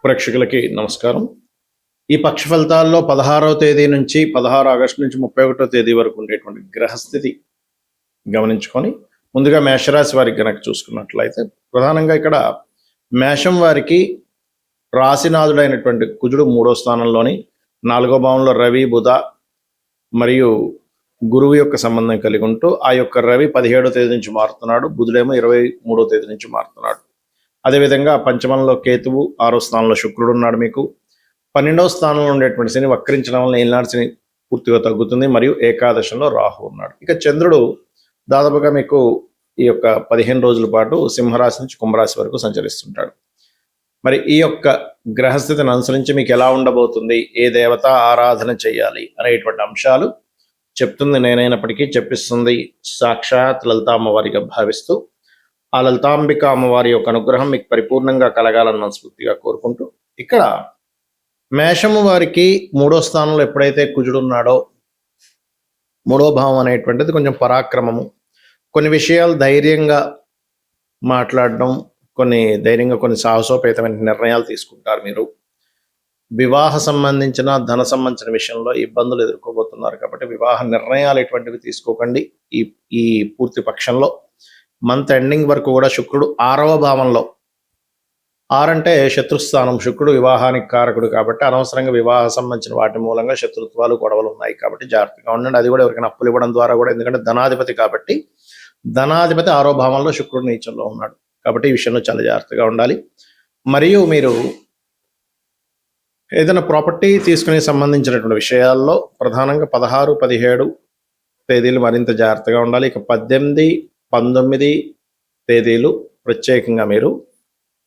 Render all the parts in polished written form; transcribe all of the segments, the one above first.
ప్రేక్షకులకి నమస్కారం. ఈ పక్ష ఫలితాల్లో 16వ తేదీ నుంచి 16 ఆగస్టు నుంచి 31వ తేదీ వరకు ఉండేటువంటి గ్రహస్థితి గమనించుకొని ముందుగా మేషరాశి వారికి గనక చూసుకున్నట్లయితే ప్రధానంగా ఇక్కడ మేషం వారికి రాశినాథుడైనటువంటి కుజుడు 3వ స్థానంలోని 4వ భావంలో రవి బుధ మరియు గురువు యొక్క సంబంధం కలిగి ఉంటూ ఆ యొక్క రవి 17వ తేదీ నుంచి మారుతున్నాడు, బుధుడేమో 23వ తేదీ నుంచి మారుతున్నాడు. అదేవిధంగా పంచమంలో కేతువు, 6వ స్థానంలో శుక్రుడు ఉన్నాడు. మీకు 12వ స్థానంలో ఉండేటువంటి శని వక్రించడం వల్ల ఏలినాటి శని పూర్తిగా తగ్గుతుంది మరియు ఏకాదశంలో రాహు ఉన్నాడు. ఇక చంద్రుడు దాదాపుగా మీకు ఈ యొక్క 15 రోజుల పాటు సింహరాశి నుంచి కుంభరాశి వరకు సంచరిస్తుంటాడు. మరి ఈ యొక్క గ్రహస్థితిని అనుసరించి మీకు ఎలా ఉండబోతుంది, ఏ దేవత ఆరాధన చేయాలి అనేటువంటి అంశాలు చెప్తుంది నేనైనప్పటికీ చెప్పిస్తుంది సాక్షాత్ లలితా అమ్మవారిగా భావిస్తూ ఆ లలితాంబిక అమ్మవారి యొక్క అనుగ్రహం మీకు పరిపూర్ణంగా కలగాలని మనస్ఫూర్తిగా కోరుకుంటూ, ఇక్కడ మేషము వారికి 3వ స్థానంలో ఎప్పుడైతే కుజుడు ఉన్నాడో 3వ భావం అనేటువంటిది కొంచెం పరాక్రమము, కొన్ని విషయాలు ధైర్యంగా మాట్లాడడం, కొన్ని సాహసోపేతమైన నిర్ణయాలు తీసుకుంటారు. మీరు వివాహ సంబంధించిన ధన సంబంధించిన విషయంలో ఇబ్బందులు ఎదుర్కోబోతున్నారు కాబట్టి వివాహ నిర్ణయాలు ఎటువంటివి తీసుకోకండి. ఈ పూర్తి పక్షంలో మంత్ ఎండింగ్ వరకు కూడా శుక్రుడు 6వ భావంలో, 6 అంటే శత్రుస్థానం, శుక్రుడు వివాహానికి కారకుడు కాబట్టి అనవసరంగా వివాహ సంబంధించిన వాటి మూలంగా శత్రుత్వాలు గొడవలు ఉన్నాయి కాబట్టి జాగ్రత్తగా ఉండండి. అది కూడా ఎవరికైనా అప్పులు ఇవ్వడం ద్వారా కూడా, ఎందుకంటే ధనాధిపతి కాబట్టి ధనాధిపతి 6వ భావంలో శుక్రుడు నీచంలో ఉన్నాడు కాబట్టి ఈ విషయంలో చాలా జాగ్రత్తగా ఉండాలి. మరియు మీరు ఏదైనా ప్రాపర్టీ తీసుకునే సంబంధించినటువంటి విషయాల్లో ప్రధానంగా 16, 17 తేదీలు మరింత జాగ్రత్తగా ఉండాలి. ఇక 18, 19 తేదీలు ప్రత్యేకంగా మీరు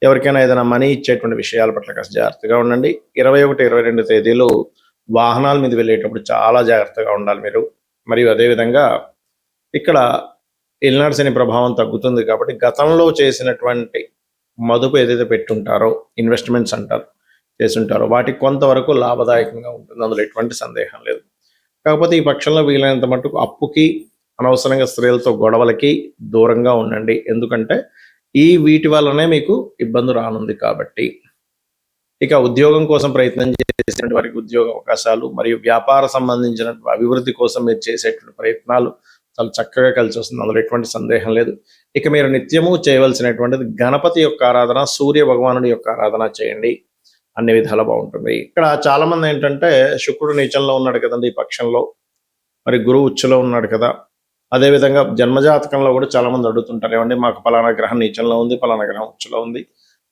ఎవరికైనా ఏదైనా మనీ ఇచ్చేటువంటి విషయాల పట్ల కాస్త జాగ్రత్తగా ఉండండి. 21, 22 తేదీలు వాహనాల మీద వెళ్ళేటప్పుడు చాలా జాగ్రత్తగా ఉండాలి మీరు. మరియు అదేవిధంగా ఇక్కడ ఏలినాటి శని ప్రభావం తగ్గుతుంది కాబట్టి గతంలో చేసినటువంటి మదుపు ఏదైతే పెట్టుంటారో, ఇన్వెస్ట్మెంట్స్ అంటారు, చేస్తుంటారో వాటికి కొంతవరకు లాభదాయకంగా ఉంటుంది, అందులో ఎటువంటి సందేహం లేదు. కాకపోతే ఈ పక్షంలో వీలైనంత మటుకు అప్పుకి, అనవసరంగా స్త్రీలతో గొడవలకి దూరంగా ఉండండి. ఎందుకంటే వీటి వల్లనే మీకు ఇబ్బంది రానుంది కాబట్టి. ఇక ఉద్యోగం కోసం ప్రయత్నం చేసేటువంటి వారికి ఉద్యోగ అవకాశాలు మరియు వ్యాపార సంబంధించిన అభివృద్ధి కోసం మీరు చేసేటువంటి ప్రయత్నాలు చాలా చక్కగా కలిసి వస్తుంది, అందులో ఎటువంటి సందేహం లేదు. ఇక మీరు నిత్యము చేయవలసినటువంటిది గణపతి యొక్క ఆరాధన, సూర్య భగవానుడి యొక్క ఆరాధన చేయండి, అన్ని విధాలు బాగుంటుంది. ఇక్కడ చాలా మంది ఏంటంటే శుక్రుడు నీచంలో ఉన్నాడు కదండి ఈ పక్షంలో, మరి గురువు ఉచ్చులో ఉన్నాడు కదా. అదేవిధంగా జన్మజాతకంలో కూడా చాలా మంది అడుగుతుంటారు, ఏమండి మాకు పలానా గ్రహం నీచంలో ఉంది, పలానా గ్రహం ఉచ్చులో ఉంది,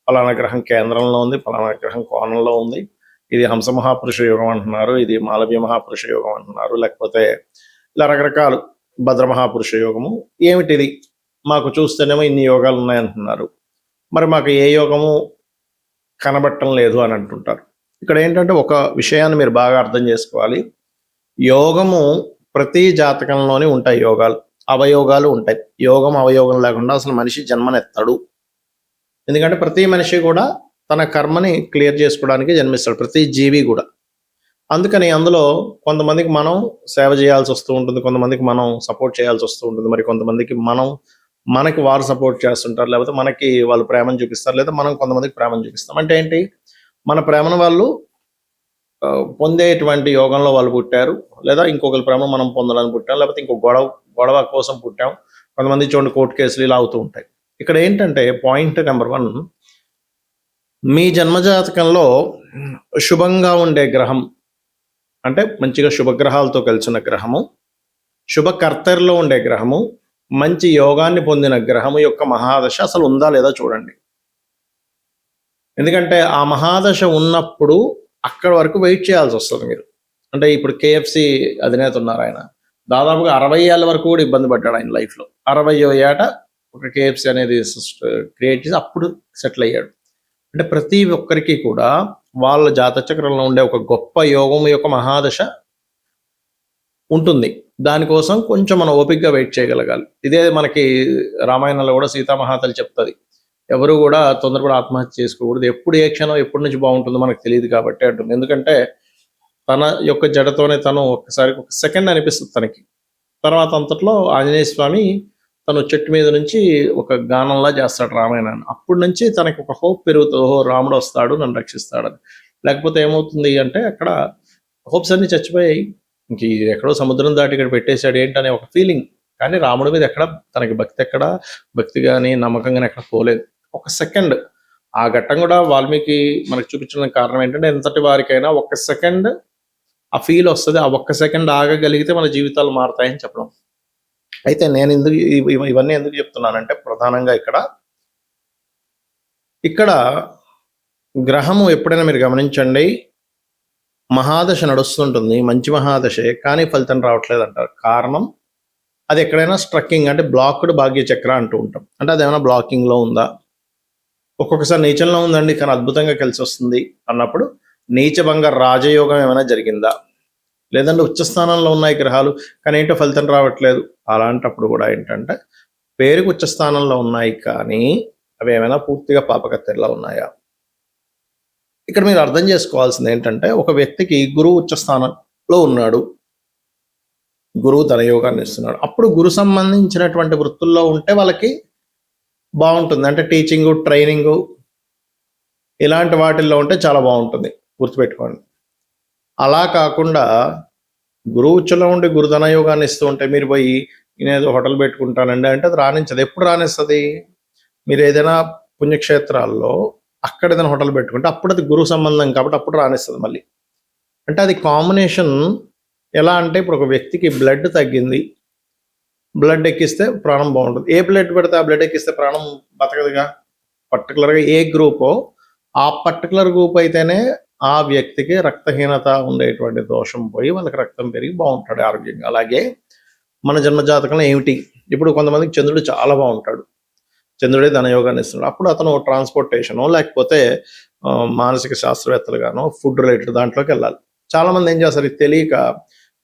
పలానా గ్రహం కేంద్రంలో ఉంది, పలానా గ్రహం కోణంలో ఉంది, ఇది హంస మహాపురుష యోగం అంటున్నారు, ఇది మాలవ్య మహాపురుష యోగం అంటున్నారు, లేకపోతే ఇలా రకరకాలు భద్ర మహాపురుష యోగము, ఏమిటిది మాకు చూస్తేనేమో ఇన్ని యోగాలు ఉన్నాయంటున్నారు, మరి మాకు ఏ యోగము కనబట్టం లేదు అని అంటుంటారు. ఇక్కడ ఏంటంటే ఒక విషయాన్ని మీరు బాగా అర్థం చేసుకోవాలి. యోగము ప్రతి జాతకంలోనే ఉంటాయి, యోగాలు అవయోగాలు ఉంటాయి. యోగం అవయోగం లేకుండా అసలు మనిషి జన్మనెత్తాడు. ఎందుకంటే ప్రతి మనిషి కూడా తన కర్మని క్లియర్ చేసుకోవడానికి జన్మిస్తాడు, ప్రతి జీవి కూడా. అందుకని అందులో కొంతమందికి మనం సేవ చేయాల్సి వస్తూ ఉంటుంది, కొంతమందికి మనం సపోర్ట్ చేయాల్సి వస్తూ ఉంటుంది, మరి కొంతమందికి మనకి వారు సపోర్ట్ చేస్తుంటారు, లేకపోతే మనకి వాళ్ళు ప్రేమను చూపిస్తారు, లేదా మనం కొంతమందికి ప్రేమను చూపిస్తాం. అంటే ఏంటి, మన ప్రేమను వాళ్ళు పొందేటువంటి యోగంలో వాళ్ళు పుట్టారు, లేదా ఇంకొకరి ప్రేమ మనం పొందాలని పుట్టాం, లేకపోతే ఇంకో గొడవ కోసం పుట్టాం. కొంతమంది చూడండి కోర్టు కేసులు ఇలా అవుతూ ఉంటాయి. ఇక్కడ ఏంటంటే పాయింట్ నెంబర్ 1, మీ జన్మజాతకంలో శుభంగా ఉండే గ్రహం అంటే మంచిగా శుభగ్రహాలతో కలిసిన గ్రహము, శుభకర్తరిలో ఉండే గ్రహము, మంచి యోగాన్ని పొందిన గ్రహము యొక్క మహాదశ అసలు ఉందా లేదా చూడండి. ఎందుకంటే ఆ మహాదశ ఉన్నప్పుడు అక్కడ వరకు వెయిట్ చేయాల్సి వస్తుంది మీరు. అంటే ఇప్పుడు KFC అధినేత ఉన్నారు, ఆయన దాదాపుగా 60 ఏళ్ళ వరకు కూడా ఇబ్బంది పడ్డాడు ఆయన లైఫ్లో. 60వ ఏట ఒక KFC అనేది క్రియేట్ చేసి అప్పుడు సెటిల్ అయ్యాడు. అంటే ప్రతి ఒక్కరికి కూడా వాళ్ళ జాతచక్రంలో ఉండే ఒక గొప్ప యోగం యొక్క మహాదశ ఉంటుంది. దానికోసం కొంచెం మనం ఓపికగా వెయిట్ చేయగలగాలి. ఇదే మనకి రామాయణంలో కూడా సీతామహాతల్లి చెప్తుంది, ఎవరు కూడా తొందరపడి ఆత్మహత్య చేసుకోకూడదు, ఎప్పుడు ఏ క్షణం ఎప్పటి నుంచి బాగుంటుందో మనకు తెలియదు కాబట్టి అంటుంది. ఎందుకంటే తన యొక్క జడతోనే తను ఒక సెకండ్ అనిపిస్తుంది తనకి. తర్వాత అంతట్లో ఆంజనేయ స్వామి తను చెట్టు మీద నుంచి ఒక గానంలా చేస్తాడు రామాయణాన్ని. అప్పటి నుంచి తనకి ఒక హోప్ పెరుగుతుంది, ఓహో రాముడు వస్తాడు నన్ను రక్షిస్తాడని. లేకపోతే ఏమవుతుంది అంటే అక్కడ హోప్స్ అన్ని చచ్చిపోయాయి. ఇంక ఎక్కడో సముద్రం దాటి ఇక్కడ పెట్టేశాడు ఏంటనే ఒక ఫీలింగ్. కానీ రాముడి మీద ఎక్కడ తనకి భక్తి కానీ నమ్మకం కానీ ఎక్కడ పోలేదు. ఒక సెకండ్ ఆ ఘట్టం కూడా వాల్మీకి మనకు చూపించడానికి కారణం ఏంటంటే ఎంతటి వారికైనా ఒక్క సెకండ్ ఆ ఫీల్ వస్తుంది. ఆ ఒక్క సెకండ్ ఆగగలిగితే మన జీవితాలు మారుతాయని చెప్పడం. అయితే నేను ఎందుకు ఇవన్నీ ఎందుకు చెప్తున్నానంటే ప్రధానంగా ఇక్కడ గ్రహము ఎప్పుడైనా మీరు గమనించండి, మహాదశ నడుస్తుంటుంది, మంచి మహాదశే, కానీ ఫలితం రావట్లేదు అంటారు. కారణం అది ఎక్కడైనా స్ట్రక్కింగ్ అంటే బ్లాక్డ్ భాగ్య చక్ర అంటూ ఉంటాం. అంటే అది ఏమైనా బ్లాకింగ్లో ఉందా, ఒక్కొక్కసారి నీచంలో ఉందండి కానీ అద్భుతంగా కలిసి వస్తుంది అన్నప్పుడు నీచభంగ రాజయోగం ఏమైనా జరిగిందా, లేదంటే ఉచ్చస్థానంలో ఉన్నాయి గ్రహాలు కానీ ఏంటో ఫలితం రావట్లేదు, అలాంటప్పుడు కూడా ఏంటంటే పేరుకు ఉచ్చస్థానంలో ఉన్నాయి కానీ అవి ఏమైనా పూర్తిగా పాపకత్తెరలా ఉన్నాయా. ఇక్కడ మీరు అర్థం చేసుకోవాల్సింది ఏంటంటే ఒక వ్యక్తికి గురువు ఉచ్చస్థానంలో ఉన్నాడు, గురువు ధనయోగాన్ని ఇస్తున్నాడు, అప్పుడు గురు సంబంధించినటువంటి వృత్తుల్లో ఉంటే వాళ్ళకి బాగుంటుంది. అంటే టీచింగు, ట్రైనింగు ఇలాంటి వాటిల్లో ఉంటే చాలా బాగుంటుంది, గుర్తుపెట్టుకోండి. అలా కాకుండా గురువు ఉచ్చలో ఉండి గురుధన యోగాన్ని ఇస్తూ ఉంటే మీరు పోయి నేనేదో హోటల్ పెట్టుకుంటానండి అంటే అది రాణించదు. ఎప్పుడు రాణిస్తుంది? మీరు ఏదైనా పుణ్యక్షేత్రాల్లో అక్కడ ఏదైనా హోటల్ పెట్టుకుంటే అప్పుడు అది గురువు సంబంధం కాబట్టి అప్పుడు రాణిస్తుంది మళ్ళీ. అంటే అది కాంబినేషన్ ఎలా అంటే ఇప్పుడు ఒక వ్యక్తికి బ్లడ్ తగ్గింది, బ్లడ్ ఎక్కిస్తే ప్రాణం బాగుంటుంది. ఏ బ్లడ్ పెడితే ఆ బ్లడ్ ఎక్కిస్తే ప్రాణం బతకదుగా. పర్టికులర్గా ఏ గ్రూపో ఆ పర్టికులర్ గ్రూప్ అయితేనే ఆ వ్యక్తికి రక్తహీనత ఉండేటువంటి దోషం పోయి వాళ్ళకి రక్తం పెరిగి బాగుంటాడు ఆరోగ్యంగా. అలాగే మన జన్మజాతకంలో ఏమిటి, ఇప్పుడు కొంతమందికి చంద్రుడు చాలా బాగుంటాడు, చంద్రుడే ధనయోగాన్ని ఇస్తున్నాడు, అప్పుడు అతను ట్రాన్స్పోర్టేషను లేకపోతే మానసిక శాస్త్రవేత్తలుగానో ఫుడ్ రిలేటెడ్ దాంట్లోకి వెళ్ళాలి. చాలామంది ఏం చేస్తారు, ఇది తెలియక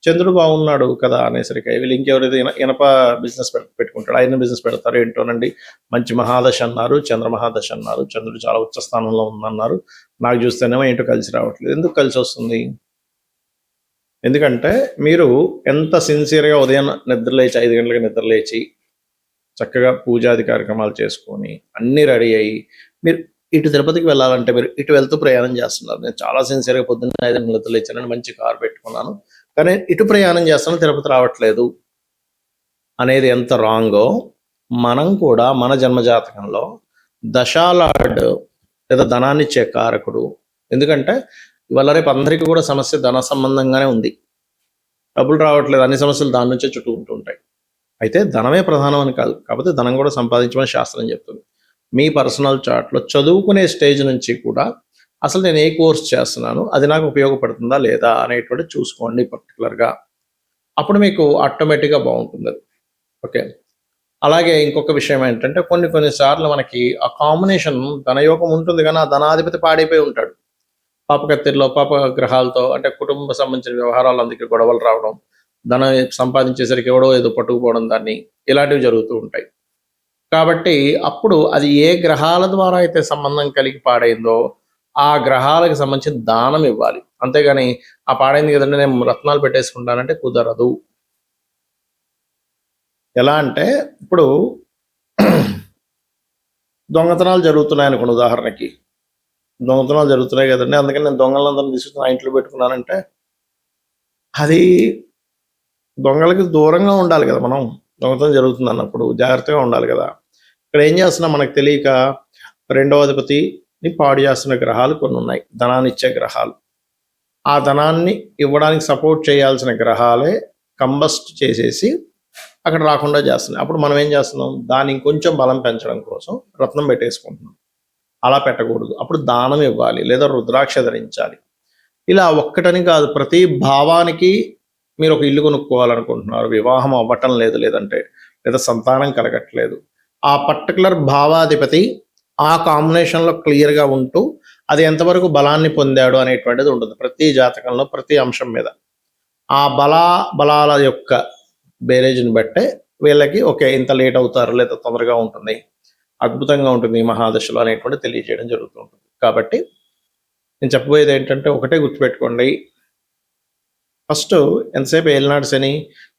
చంద్రుడు బాగున్నాడు కదా అనేసరికి వీళ్ళు ఇంకెవరైతే ఇనప బిజినెస్ పెట్టుకుంటాడు, ఆయన బిజినెస్ పెడతారు. ఏంటోనండి మంచి మహాదశ అన్నారు, చంద్ర మహాదశ అన్నారు, చంద్రుడు చాలా ఉచ్చ స్థానంలో ఉందన్నారు, నాకు చూస్తేనేమో ఏంటో కలిసి రావట్లేదు. ఎందుకు కలిసి వస్తుంది? ఎందుకంటే మీరు ఎంత సిన్సియర్గా ఉదయం నిద్రలేచి 5 గంటలకు నిద్రలేచి చక్కగా పూజాది కార్యక్రమాలు చేసుకొని అన్నీ రెడీ అయ్యి మీరు ఇటు తిరుపతికి వెళ్ళాలంటే మీరు ఇటు వెళ్తూ ప్రయాణం చేస్తున్నారు. నేను చాలా సిన్సియర్గా పొద్దున్న 5 గంటలకు నిద్రలేచానని మంచి కారు పెట్టుకున్నాను కానీ ఇటు ప్రయాణం చేస్తాను తిరుపతి రావట్లేదు అనేది ఎంత రాంగో, మనం కూడా మన జన్మజాతకంలో దశాలార్డ్ లేదా ధనాన్ని ఇచ్చే కారకుడు. ఎందుకంటే ఇవాళ రేపు అందరికీ కూడా సమస్య ధన సంబంధంగానే ఉంది, డబ్బులు రావట్లేదు, అన్ని సమస్యలు దాని నుంచే చుట్టూ ఉంటుంటాయి. అయితే ధనమే ప్రధానం అని కాదు, కాకపోతే ధనం కూడా సంపాదించమని శాస్త్రం చెప్తుంది. మీ పర్సనల్ చార్ట్లో చదువుకునే స్టేజ్ నుంచి కూడా అసలు నేను ఏ కోర్స్ చేస్తున్నాను, అది నాకు ఉపయోగపడుతుందా లేదా అనేటువంటి చూసుకోండి పర్టికులర్గా. అప్పుడు మీకు ఆటోమేటిక్గా బాగుంటుంది అది. ఓకే. అలాగే ఇంకొక విషయం ఏంటంటే కొన్నిసార్లు మనకి ఆ కాంబినేషన్ ధనయోగం ఉంటుంది కానీ ఆ ధనాధిపతి పాడైపోయి ఉంటాడు, పాపకత్తెరలో పాప గ్రహాలతో, అంటే కుటుంబ సంబంధించిన వ్యవహారాలు అందుకే గొడవలు రావడం, ధనం సంపాదించేసరికి ఎవడో ఏదో పట్టుకుపోవడం దాన్ని, ఇలాంటివి జరుగుతూ ఉంటాయి. కాబట్టి అప్పుడు అది ఏ గ్రహాల ద్వారా అయితే సంబంధం కలిగి పాడైందో ఆ గ్రహాలకు సంబంధించిన దానం ఇవ్వాలి. అంతేగాని ఆ పాడైంది కదండి నేను రత్నాలు పెట్టేసుకుంటానంటే కుదరదు. ఎలా అంటే ఇప్పుడు దొంగతనాలు జరుగుతున్నాయి అనుకోండి, ఉదాహరణకి దొంగతనాలు జరుగుతున్నాయి కదండి అందుకని నేను దొంగలందరినీ తీసుకుని ఆ ఇంట్లో పెట్టుకున్నానంటే అది దొంగలకి దూరంగా ఉండాలి కదా. మనం దొంగతనం జరుగుతుంది అన్నప్పుడు జాగ్రత్తగా ఉండాలి కదా. ఇక్కడ ఏం చేస్తున్నాం మనకు తెలియక రెండవ అధిపతిని పాడు చేస్తున్న గ్రహాలు కొన్ని ఉన్నాయి, ధనాన్ని ఇచ్చే గ్రహాలు. ఆ ధనాన్ని ఇవ్వడానికి సపోర్ట్ చేయాల్సిన గ్రహాలే కంబస్ట్ చేసేసి అక్కడ రాకుండా చేస్తున్నాయి. అప్పుడు మనం ఏం చేస్తున్నాం, దాన్ని ఇంకొంచెం బలం పెంచడం కోసం రత్నం పెట్టేసుకుంటున్నాం. అలా పెట్టకూడదు. అప్పుడు దానం ఇవ్వాలి లేదా రుద్రాక్ష ధరించాలి. ఇలా ఒక్కటని కాదు, ప్రతి భావానికి మీరు ఒక ఇల్లు కొనుక్కోవాలనుకుంటున్నారు, వివాహం అవ్వటం లేదు, లేదా సంతానం కలగట్లేదు, ఆ పర్టికులర్ భావాధిపతి ఆ కాంబినేషన్లో క్లియర్గా ఉంటూ అది ఎంతవరకు బలాన్ని పొందాడు అనేటువంటిది ఉంటుంది ప్రతి జాతకంలో ప్రతి అంశం మీద. ఆ బలాల యొక్క బేరేజ్ని బట్టే వీళ్ళకి ఓకే ఇంత లేట్ అవుతారు లేదా తొందరగా ఉంటుంది, అద్భుతంగా ఉంటుంది ఈ మహాదశలో అనేటువంటి తెలియజేయడం జరుగుతూ ఉంటుంది. కాబట్టి నేను చెప్పబోయేది ఏంటంటే ఒకటే గుర్తుపెట్టుకోండి, ఫస్ట్ ఎంతసేపు ఏలినాడు శని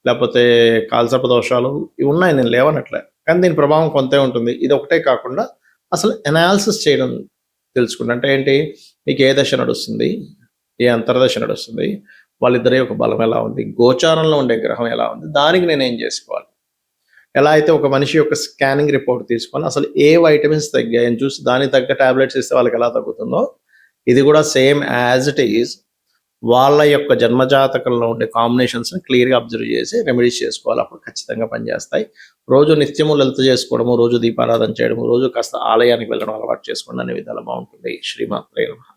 లేకపోతే కాలసర్ప దోషాలు ఇవి ఉన్నాయి, నేను లేవనట్లే, కానీ దీని ప్రభావం కొంతే ఉంటుంది. ఇది ఒకటే కాకుండా అసలు అనాలిసిస్ చేయడం తెలుసుకుంటే అంటే ఏంటి, మీకు ఏ దశ నడుస్తుంది, ఏ అంతర్దశ నడుస్తుంది, వాళ్ళిద్దరి యొక్క బలం ఎలా ఉంది, గోచారంలో ఉండే గ్రహం ఎలా ఉంది, దానికి నేను ఏం చేసుకోవాలి. ఎలా అయితే ఒక మనిషి యొక్క స్కానింగ్ రిపోర్ట్ తీసుకొని అసలు ఏ వైటమిన్స్ తగ్గాయని చూసి దానికి తగ్గ టాబ్లెట్స్ ఇస్తే వాళ్ళకి ఎలా తగ్గుతుందో, ఇది కూడా సేమ్ యాజ్ ఇట్ ఈజ్ వాళ్ళ యొక్క జన్మజాతకంలో ఉండే కాంబినేషన్స్ని క్లియర్గా అబ్జర్వ్ చేసి రెమెడీస్ చేసుకోవాలి. అప్పుడు ఖచ్చితంగా పనిచేస్తాయి. రోజు నిత్యము లలిత చేసుకోవడము, రోజు దీపారాధన చేయడము, రోజు కాస్త ఆలయానికి వెళ్ళడం అలవాటు చేసుకోండి, అనే విధాలు బాగుంటుంది. శ్రీమాత్రే నమః.